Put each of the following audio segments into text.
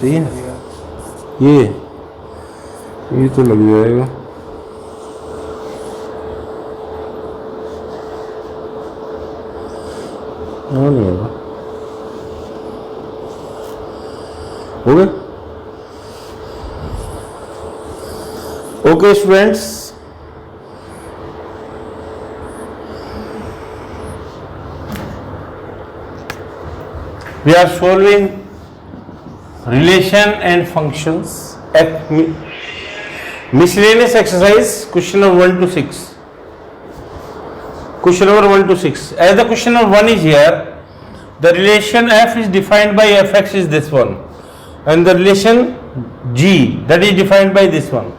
सही है। ये तो लग जाएगा। हाँ नहीं होगा। हो गया। Okay students, we are solving relation and functions at miscellaneous exercise question number 1 to 6. Question number 1 to 6. As the question number 1 is here, the relation f is defined by fx is this one, and the relation g that is defined by this one.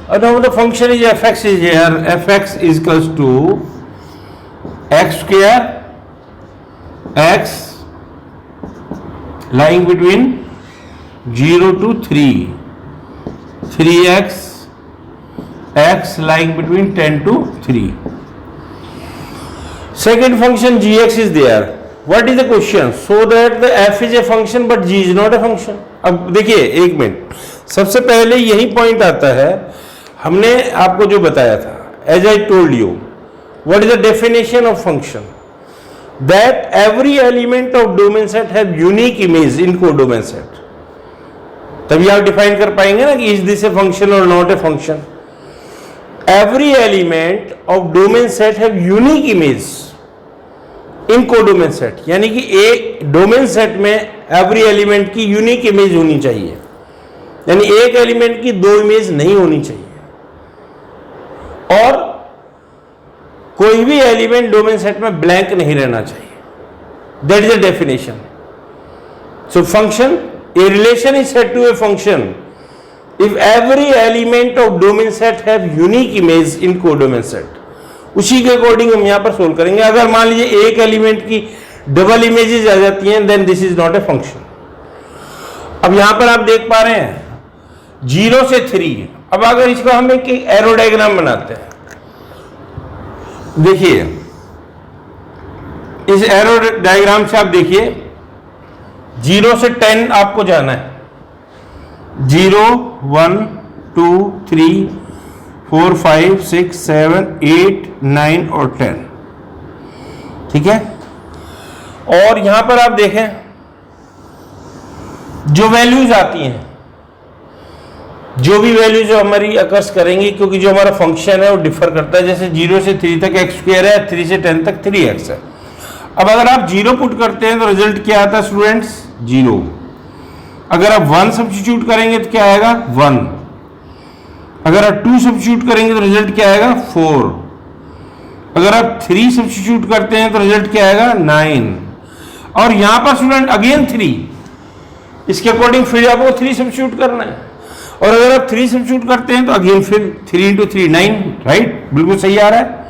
And now the function is fx is here. Fx is equals to x square x lying between 0 to 3, 3x x lying between 10 to 3. Second function gx is there. What is the question? So that the f is a function but g is not a function. अब देखिए एक minute, सबसे पहले यही point आता है, हमने आपको जो बताया था, as I told you, what is the definition of function? That every element of domain set have unique image in codomain set. तभी आप डिफाइन कर पाएंगे ना कि is this a function or not a function. Every element of domain set have unique image in codomain set. यानी कि एक domain set में एवरी एलिमेंट की यूनिक इमेज होनी चाहिए, यानी एक एलिमेंट की दो इमेज नहीं होनी चाहिए, और कोई भी एलिमेंट डोमेन सेट में ब्लैंक नहीं रहना चाहिए. That is the definition. So function, a relation is set to a function if every element of domain set have unique image in codomain set. उसी के अकॉर्डिंग हम यहां पर सोल्व करेंगे. अगर मान लीजिए एक एलिमेंट की डबल इमेजेस आ जाती हैं, then this is not a function. अब यहां पर आप देख पा रहे हैं 0 से 3. अब अगर इसको हम एक एरो डायग्राम बनाते हैं, देखिए इस एरो डायग्राम से आप देखिए 0 से 10 आपको जाना है. 0 1 2 3 4 5 6 7 8 9 और 10. ठीक है. और यहां पर आप देखें जो वैल्यूज आती हैं, जो भी वैल्यूज हमारी अकर्स करेंगी, क्योंकि जो हमारा फंक्शन है वो डिफर करता है. जैसे 0 से 3 तक एक्स स्क्वायर है, 3 से 10 तक 3x है. अब अगर आप 0 पुट करते हैं तो रिजल्ट क्या आता है स्टूडेंट्स? 0. अगर आप 1 सब्स्टिट्यूट करेंगे तो क्या आएगा? 1. अगर आप 2 सब्स्टिट्यूट करेंगे तो रिजल्ट क्या आएगा? 4. अगर आप 3 सब्स्टिट्यूट करते हैं तो रिजल्ट क्या आएगा? 9. और यहां पर स्टूडेंट अगेन 3, इसके अकॉर्डिंग फिर आपको 3 सब्स्टिट्यूट करना है. और अगर आप 3 सब्स्टिट्यूट करते हैं तो अगेन फिर 3 इंटू 3 9. राइट, बिल्कुल सही आ रहा है.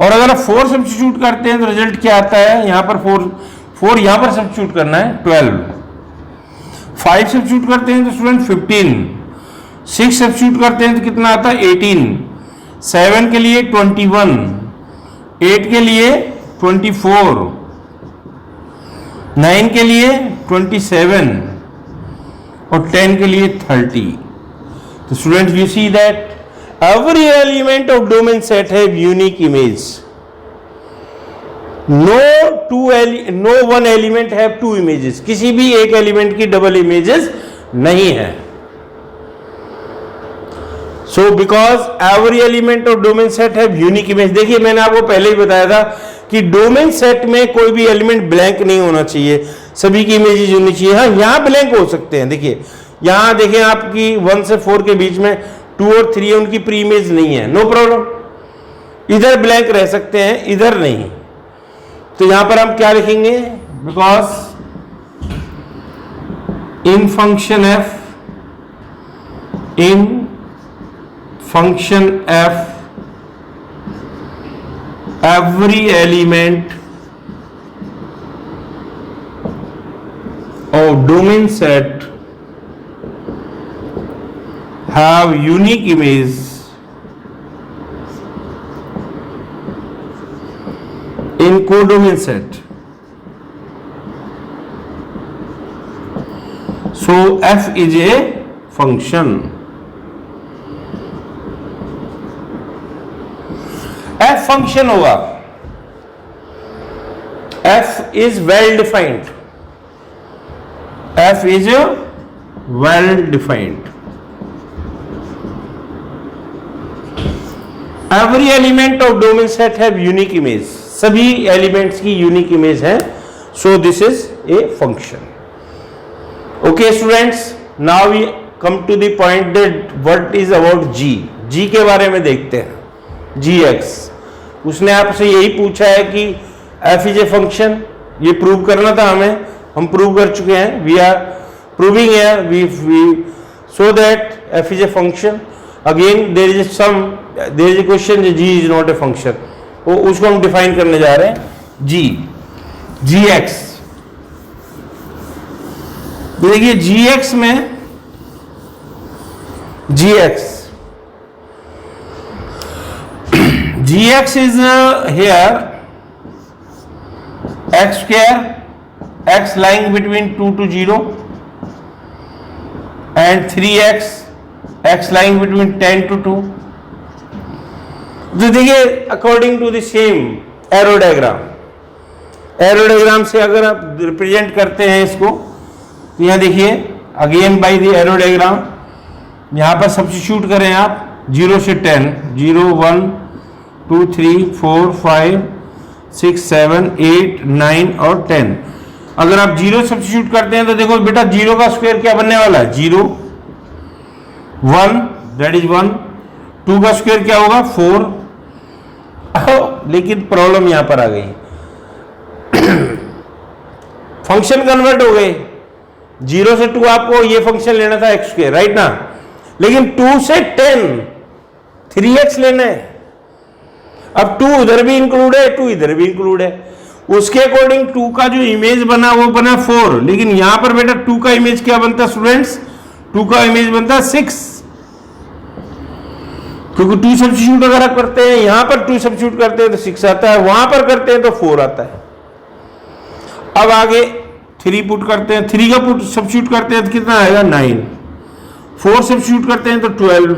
और अगर आप 4 सब्स्टिट्यूट करते हैं तो रिजल्ट क्या आता है? यहां पर 4 यहां पर सब्स्टिट्यूट करना है, 12. 5 सब्स्टिट्यूट करते हैं तो स्टूडेंट 15. 6 सब्स्टिट्यूट करते हैं तो कितना आता है? 18. 7 के लिए 21. 8 के लिए 24. 9 के लिए 27 और 10 के लिए 30. तो students you see that every element of domain set have unique image. No one element have two images. किसी भी एक एलिमेंट की डबल इमेजेस नहीं है. So because every element of domain set have unique image. देखिए मैंने आपको पहले ही बताया था कि डोमेन सेट में कोई भी एलिमेंट ब्लैंक नहीं होना चाहिए, सभी की इमेजेस होनी चाहिए. हाँ, यहां ब्लैंक हो सकते हैं. देखिए यहां देखें आपकी 1 से 4 के बीच में 2 और 3 है, उनकी प्री इमेज नहीं है, नो प्रॉब्लम. इधर ब्लैंक रह सकते हैं, इधर नहीं. तो यहां पर हम क्या लिखेंगे? Because in function F every element of domain set have unique image in codomain set. So f is a function. f function होगा, f is well defined, f is well defined. Every element of domain set have unique image, सभी elements की unique image है. So this is a function. Okay students, now we come to the point that what is about g. g के बारे में देखते हैं. gx, उसने आपसे यही पूछा है कि f is a function, ये प्रूव करना था हमें, हम प्रूव कर चुके हैं. We are proving here, we so that f is a function. Again there is a question that g is not a function, वो उसको हम डिफाइन करने जा रहे हैं. gx, देखिए gx में gx is here x square, x lying between 2 to 0 and 3x, x lying between 10 to 2. तो देखिए according to the same arrow diagram से अगर आप रिप्रेजेंट करते हैं इसको, तो यहाँ देखिए again by the arrow diagram, यहाँ पर सब्स्टिट्यूट करें आप 0 से 10, 0 1 2 3 4 5 6 7 8 9 और 10. अगर आप 0 सब्स्टिट्यूट करते हैं तो देखो बेटा 0 का स्क्वायर क्या बनने वाला है, 0 1 दैट इज 1, 2 का स्क्वायर क्या होगा 4. लेकिन प्रॉब्लम यहां पर आ गई, फंक्शन कन्वर्ट हो गए. 0 से 2 आपको ये फंक्शन लेना था x स्क्वायर, राइट ना, लेकिन 2 से 10 3x लेना है. अब 2 उधर भी इंक्लूड है, 2 इधर भी इंक्लूड है. उसके अकॉर्डिंग 2 का जो इमेज बना वो बना 4, लेकिन यहां पर बेटा 2 का इमेज क्या बनता है स्टूडेंट्स, 2 का इमेज बनता है 6, क्योंकि 2 सब्स्टिट्यूट अगर करते हैं, यहां पर 2 सब्स्टिट्यूट करते हैं तो 6 आता है, वहां पर करते हैं तो 4 आता है. अब आगे 3 पुट करते हैं, 3 का पुट सब्स्टिट्यूट करते हैं तो कितना आएगा 9, 4 सब्स्टिट्यूट करते हैं तो 12,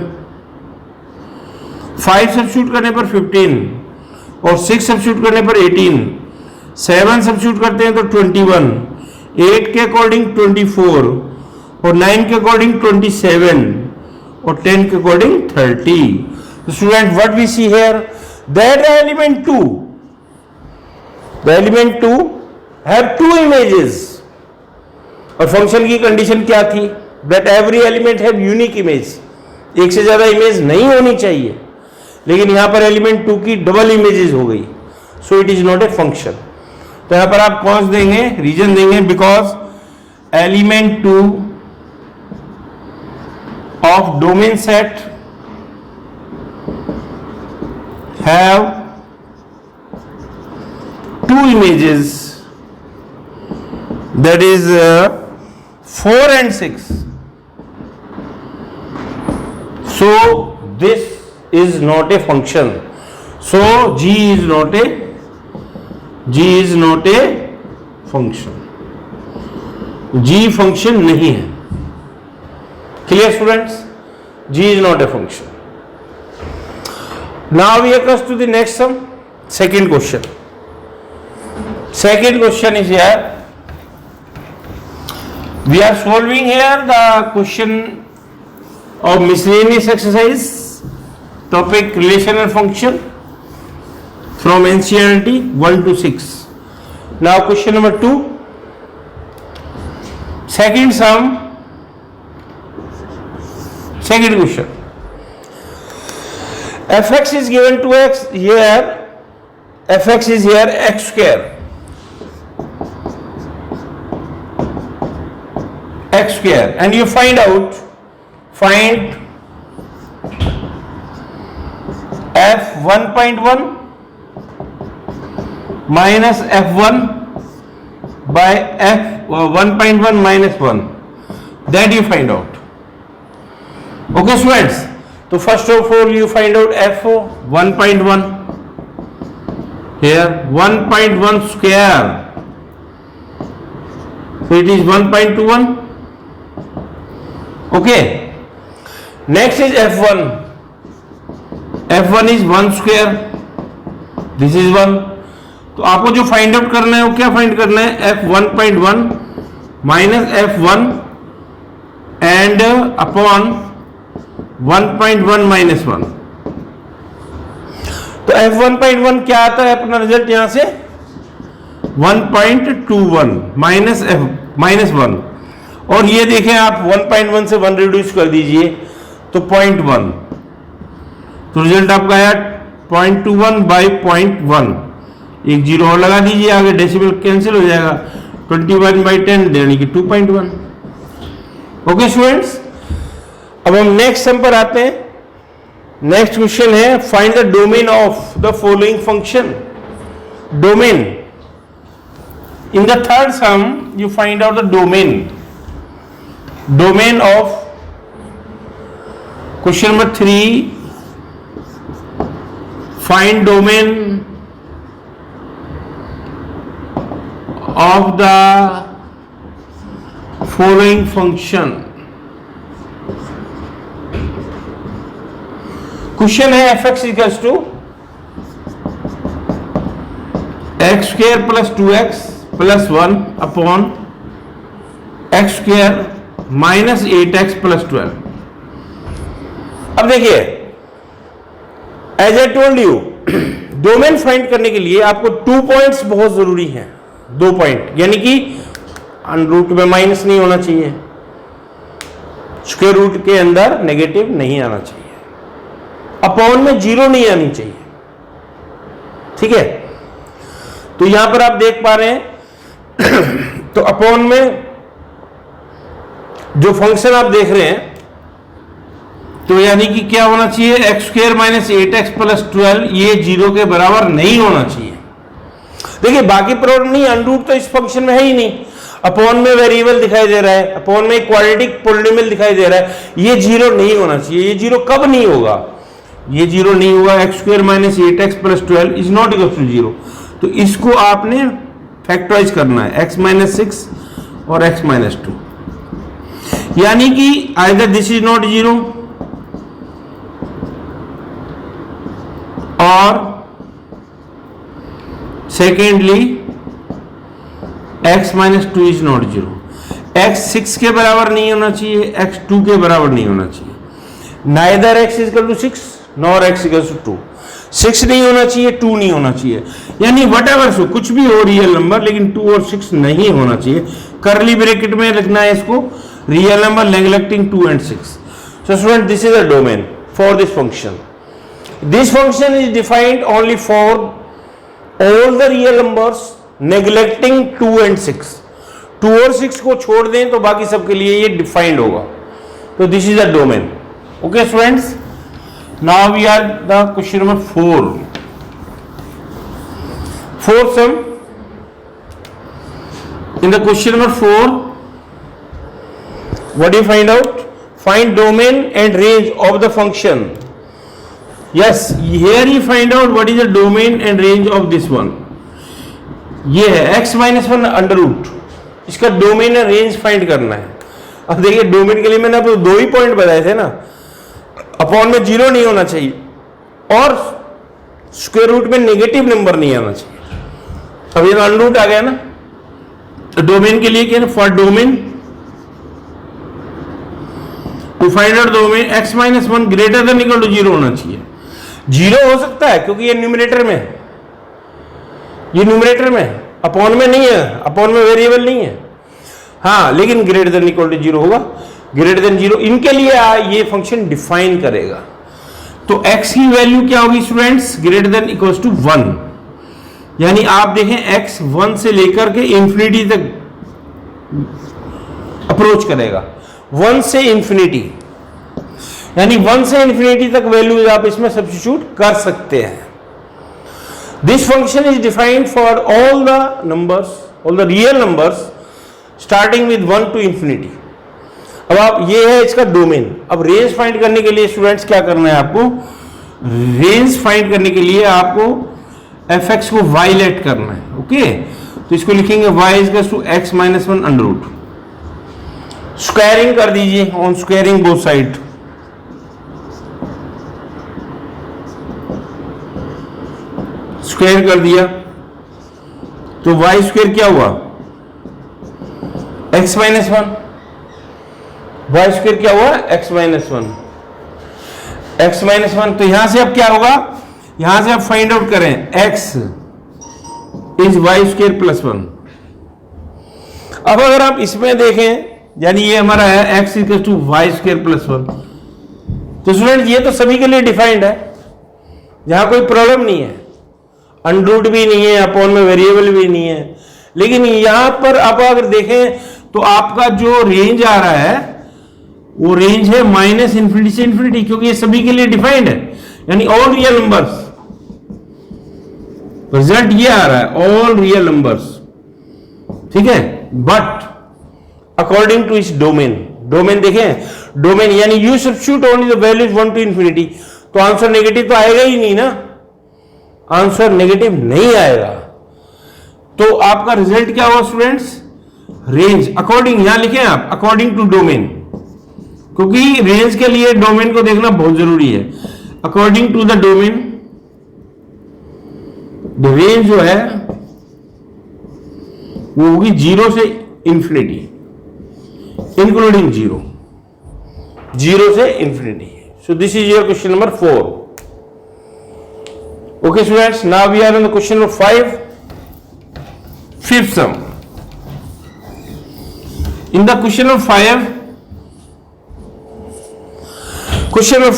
5 सब्स्टिट्यूट करने पर 15 और 6 सब्स्टिट्यूट करने पर 18, 7 सब्स्टिट्यूट करते हैं तो 21, 8 के अकॉर्डिंग 24 और 9 के अकॉर्डिंग 27 और 10 के according 30. Student what we see here that the element 2 have 2 images. और फंक्शन की कंडीशन क्या थी, that every element have unique image, एक से ज्यादा इमेज नहीं होनी चाहिए, लेकिन यहां पर एलिमेंट 2 की डबल इमेजेस हो गई, so it is not a function. तो यहां पर आप कॉज देंगे, रीजन देंगे, because element 2 of domain set have 2 images, that is 4 and 6. So this is not a function, so g is not a function. g function नहीं है. Clear students? G is not a function. Now we are close to the next sum. Second question. Second question is here. We are solving here the question of miscellaneous exercise, topic relational function from NCERT 1 to 6. Now question number 2. Second sum. Second question, fx is given to x here, fx is here x square, and you find f 1.1 minus f1 by f 1.1 minus 1, that you find out. Okay students, so first of all you find out f 1.1 here, 1.1 square, so it is 1.21 okay, next is F1. F1 is 1 square, this is 1. तो आपको जो find out करना है वो क्या find करना है? F1.1 minus F1 and upon 1.1 minus 1. तो F1.1 क्या आता है अपना रिजल्ट यहां से? 1.21 माइनस 1. और ये देखें आप 1.1 से 1 रिड्यूस कर दीजिए तो 0.1. तो रिजल्ट आपका आया 0.21 बाई 0.1. एक जीरो और लगा दीजिए, आगे डेसिमल कैंसिल हो जाएगा. 21/10 यानी कि 2.1. ओके स्टूडेंट्स, अब हम नेक्स्ट सम पर आते हैं. नेक्स्ट क्वेश्चन है find the domain of the following function. Domain in the third sum you find out the domain of question number 3. Find domain of the following function. Question है fx equals to x square plus 2x plus 1 upon x square minus 8x plus 12. अब देखिए, as I told you, domain find करने के लिए आपको 2 points बहुत जरूरी हैं. 2 पॉइंट, यानी कि अंडर रूट में माइनस नहीं होना चाहिए, स्क्वायर रूट के अंदर नेगेटिव नहीं आना चाहिए, अपॉन में जीरो नहीं आनी चाहिए. ठीक है, तो यहां पर आप देख पा रहे हैं तो अपॉन में जो फंक्शन आप देख रहे हैं तो यानी कि क्या होना चाहिए? X square minus 8x plus 12 ये जीरो के बराबर नहीं होना चाहिए. देखिए बाकी प्रॉब्लम नहीं, अंडर रूट तो इस फंक्शन में है ही नहीं, अपॉन में वेरिएबल दिखाई दे रहा है, अपॉन में क्वाड्रेटिक पॉलिनोमियल दिखाई दे रहा है, ये जीरो नहीं होना चाहिए. ये जीरो कब नहीं होगा? ये जीरो नहीं होगा. X square minus 8x plus 12 is not equal to zero. तो इसको आपने फैक्टराइज करना है, x माइनस 6 और x माइनस 2, यानी कि either this is not zero और secondly x minus 2 is not zero. x 6 के बराबर नहीं होना चाहिए, x 2 के बराबर नहीं होना चाहिए. Neither x is equal to 6 nor x equal to 2. 6 नहीं होना चाहिए, 2 नहीं होना चाहिए, यानी वट एवर सो कुछ भी हो रियल नंबर, लेकिन 2 और 6 नहीं होना चाहिए. करली ब्रैकेट में लिखना है इसको, real number neglecting 2 and 6. So student, this is a domain for this function. This function is defined only for all the real numbers neglecting 2 and 6. 2 और 6 को छोड़ दें तो बाकी सबके लिए ये डिफाइंड होगा. तो this is a domain. Okay students, now we are the question number 4. Fourth sum. In the question number 4, what do you find out? Find domain and range of the function. Yes, here you find out what is the domain and range of this one. ये है x minus 1 under root, इसका domain और range find करना है. अब देखिए domain के लिए मैंने आपको 2 ही पॉइंट बताए थे ना, अपॉन में जीरो नहीं होना चाहिए और स्क्वायर रूट में नेगेटिव नंबर नहीं आना चाहिए. अब ये अंडर रूट आ गया ना, तो डोमेन के लिए क्या है? For domain to find out domain x minus 1 greater than equal to zero होना चाहिए. जीरो हो सकता है क्योंकि ये न्यूमरेटर में है, ये न्यूमरेटर में है, अपॉन में नहीं है, अपॉन में वेरिएबल नहीं है. हाँ, लेकिन greater than equal to zero होगा. ग्रेटर देन जीरो इनके लिए ये फंक्शन डिफाइन करेगा. तो x की वैल्यू क्या होगी students? Greater than equals to 1. यानी आप देखें x 1 से लेकर के इंफिनिटी तक अप्रोच करेगा. 1 से इंफिनिटी, यानी 1 से इंफिनिटी तक वैल्यूज आप इसमें सब्स्टिट्यूट कर सकते हैं. This function is defined for all the numbers, all the real numbers starting with 1 to infinity. अब आप ये है इसका डोमेन. अब रेंज फाइंड करने के लिए स्टूडेंट्स क्या करना है आपको? रेंज फाइंड करने के लिए आपको fx को वायलेट करना है. ओके, तो इसको लिखेंगे y equals to x minus 1 under root. Squaring कर दीजिए, on squaring both side. Square कर दिया तो वाई स्क्वायर क्या हुआ, x minus one. Y square क्या हुआ, x minus one. X minus one, तो यहां से अब क्या होगा, यहां से आप फाइंड आउट करें x is y square plus one. अब अगर आप इसमें देखें, यानी ये हमारा है x equal to Y square plus one, तो स्टूडेंट ये तो सभी के लिए डिफाइंड है, यहां कोई प्रॉब्लम नहीं है, अनरूट भी नहीं है, अपॉन में वेरिएबल भी नहीं है। लेकिन यहां पर आप अगर देखें तो आपका जो रेंज आ रहा है वो रेंज है माइनस इंफिनिटी से इंफिनिटी, क्योंकि ये सभी के लिए डिफाइंड है, यानी ऑल रियल नंबर्स। रिजल्ट ये आ रहा है ऑल रियल नंबर्स, ठीक है। बट अकॉर्डिंग टू इस डोमेन, डोमेन देखें, डोमेन यानी you substitute only the values 1 to infinity, तो आंसर नेगेटिव तो आएगा ही नहीं ना, आंसर नेगेटिव नहीं आएगा। तो आपका रिजल्ट क्या हुआ स्टूडेंट्स, रेंज अकॉर्डिंग, यहां लिखें आप अकॉर्डिंग टू डोमेन, क्योंकि रेंज के लिए डोमेन को देखना बहुत जरूरी है। According to the domain, the range जो है वो होगी 0 से इंफिनिटी, इंक्लूडिंग 0 से infinity. So this is your question number 4। Okay students, now we are on the question number 5, fifth sum. In the question number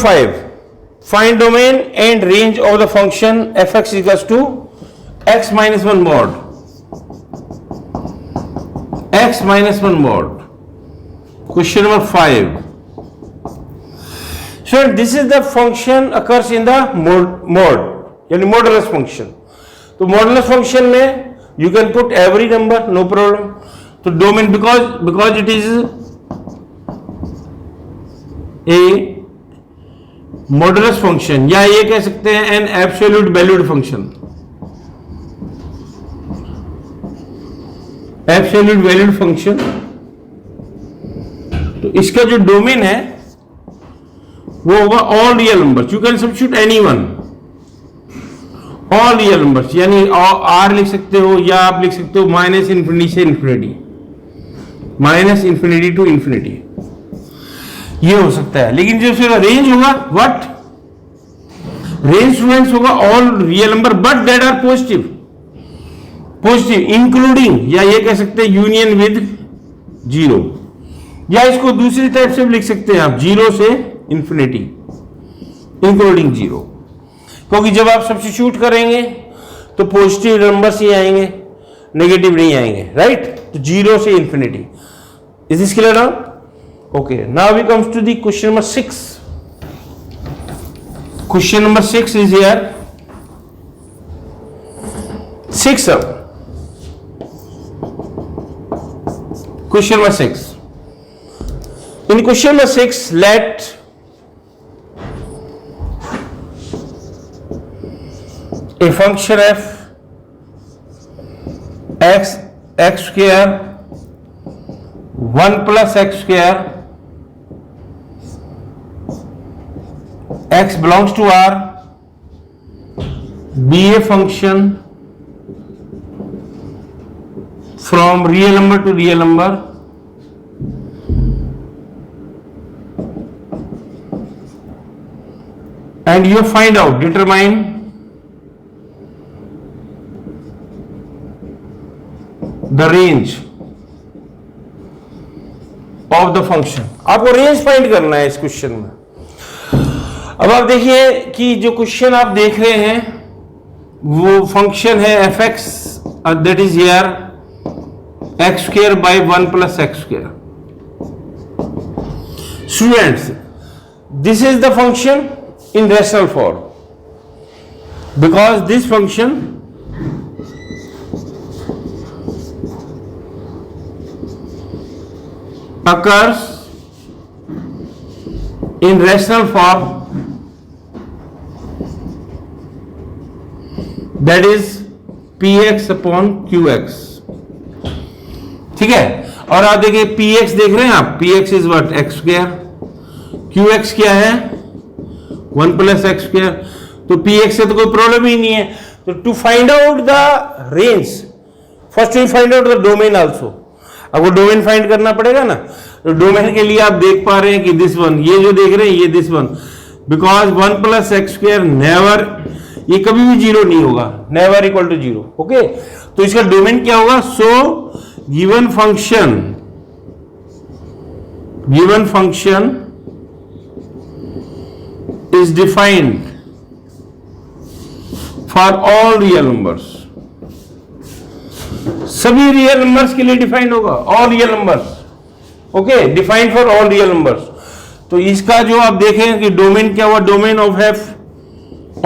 5, find domain and range of the function fx equals to x minus 1 mod, x minus 1 mod. Question number 5. So this is the function occurs in the mod, यानी modulus function. तो modulus function में you can put every number, no problem. तो domain because it is a modulus function, या ये कह सकते हैं an absolute valued function, absolute valued function. तो इसका जो डोमेन है वो होगा all real numbers, you can substitute any one, all real numbers, यानी आर लिख सकते हो या आप लिख सकते हो माइनस इंफिनिटी से infinity, minus infinity to infinity, ये हो सकता है। लेकिन जो फिर रेंज होगा, व्हाट रेंज स्टूडेंट्स होगा all real number but that are positive, including, या ये कह सकते हैं यूनियन विद 0, या इसको दूसरी टाइप से भी लिख सकते हैं आप 0 से इंफिनिटी इंक्लूडिंग 0, क्योंकि जब आप सब्स्टिट्यूट करेंगे तो पॉजिटिव नंबर्स ही आएंगे, नेगेटिव नहीं आएंगे, राइट। तो 0 से infinity. Is this clear now? Okay, now we comes to the question number 6। Question number 6 is here. 6 अब question number 6। In question number 6 let a function f x square 1 plus x square x belongs to R be a function from real number to real number and you find out, determine the range of the function। आपको range find करना है इस question में। अब आप देखिए कि जो क्वेश्चन आप देख रहे हैं वो फंक्शन है F x, that is here x square by 1 plus x square. Students, this is the function in rational form, because this function occurs in rational form, that is px upon qx। ठीक है, और आप देखिए P x देख रहे हैं आप, p x is what, x square, q x क्या है 1 प्लस एक्स स्क्वायर, तो पी एक्स से तो कोई प्रॉब्लम ही नहीं है। तो to find out the range first we find out the domain also. आपको डोमेन फाइंड करना पड़ेगा ना, तो डोमेन के लिए आप देख पा रहे हैं कि दिस वन, ये जो देख रहे हैं ये this one, because 1 plus x square never, ये कभी भी जीरो नहीं होगा, never equal to zero. Okay, तो इसका डोमेन क्या होगा, so given function is defined for all real numbers, सभी रियल नंबर्स के लिए डिफाइंड होगा, all real numbers. Okay, defined for all real numbers. तो इसका जो आप देखें कि डोमेन क्या हुआ, domain of f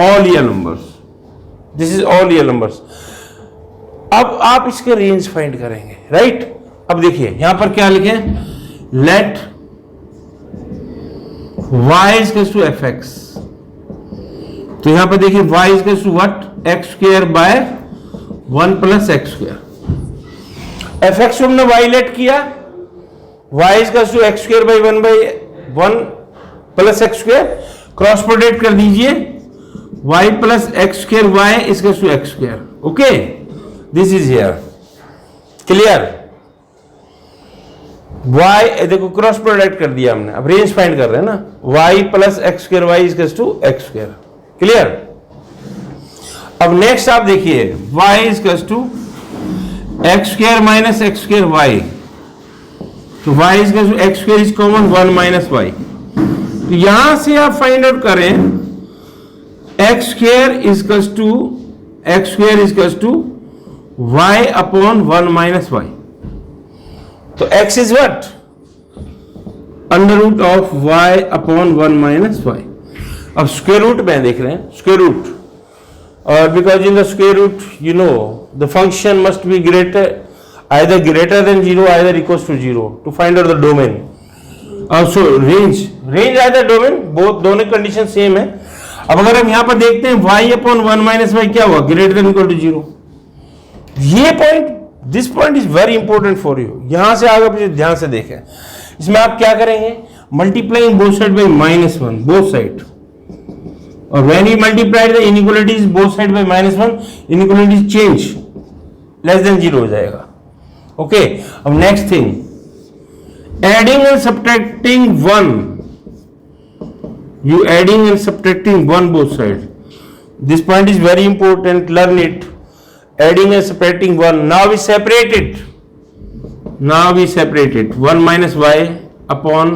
all real numbers, this is all real numbers. अब आप इसके रेंज फाइंड करेंगे, राइट। अब देखिए यहां पर क्या लिखे, late y is equal to fx, तो यहां पर देखिए y is equal to what, x square by 1 plus x square। fx को हमने y लेट किया, y is equal to x square by 1 plus x square, cross product कर दीजिए, y plus x square y is equal to x square। Okay, this is here, clear. y देखो cross product कर दिया हमने, अब range find कर रहे हैं ना, y plus x square y is to x square, clear. अब नेक्स्ट आप देखिए y is to x square minus x square y, तो y is to x square is common 1 minus y, तो यहां से आप फाइंड आउट करें x square is to y upon 1 minus y, तो x is what, under root of y upon 1 minus y. अब square root में देख रहे हैं, स्क्वायर रूट, और because in the square root you know the function must be greater, either greater than 0 either equals to 0 to find out the domain. So range either domain, both दोनों condition same है। अब अगर हम यहां पर देखते हैं y अपॉन 1 माइनस वाई क्या हुआ, ग्रेटर देन इक्वल टू 0। ये point, this point is very important for you. यहां से आगे पीछे ध्यान से देखें, इसमें आप क्या करेंगे, multiplying both side by -1, both side, और when you multiply the inequalities both side by -1, inequalities change, less than 0 हो जाएगा। ओके, अब next thing, adding and subtracting 1, you adding and subtracting 1 both sides, this point is very important, learn it। Adding and subtracting 1, now we separate it, 1 minus y upon,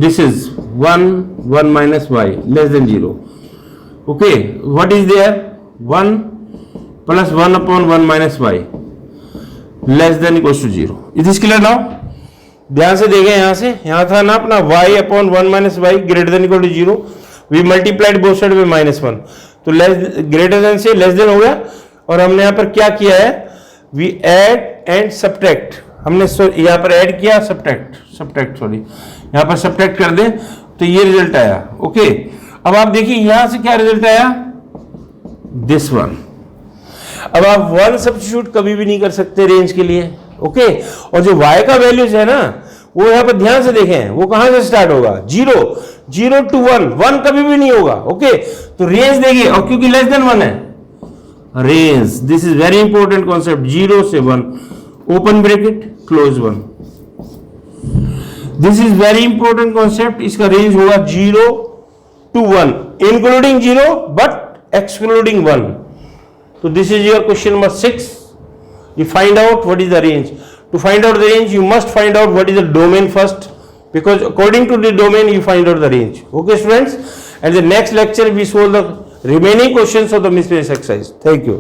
this is 1 minus y less than 0। okay, what is there, 1 plus 1 upon 1 minus y less than equals to 0। Is this clear now? ध्यान से देखें, यहां था ना अपना y upon 1 minus y greater than equal to 0, we multiplied both side में -1, तो greater than से लेस देन हो गया, और हमने यहां पर क्या किया है, वी ऐड एंड सब्ट्रैक्ट, हमने यहां पर ऐड किया, सब्ट्रैक्ट सॉरी, यहां पर सब्ट्रैक्ट कर दें तो ये रिजल्ट आया। ओके, अब आप देखिए यहां से क्या रिजल्ट आया, दिस वन। अब आप 1 सब्स्टिट्यूट कभी भी नहीं कर सकते रेंज के लिए। ओके, और जो y का वैल्यूज है ना, वो यहां पर ध्यान से देखें, वो कहां से स्टार्ट होगा, 0 टू 1 कभी भी नहीं होगा। ओके, तो रेंज देखिए, और क्योंकि लेस देन 1 है, range, this is very important concept, 0 से 1, open bracket close 1, this is very important concept. इसका रेंज होगा 0 to 1, इंक्लूडिंग 0 बट एक्सक्लूडिंग 1। तो this is your question number 6। You find out what is the range. To find out the range, you must find out what is the domain first, because according to the domain you find out the range. Okay, students, and the next lecture we solve the remaining questions of the miscellaneous exercise. Thank you.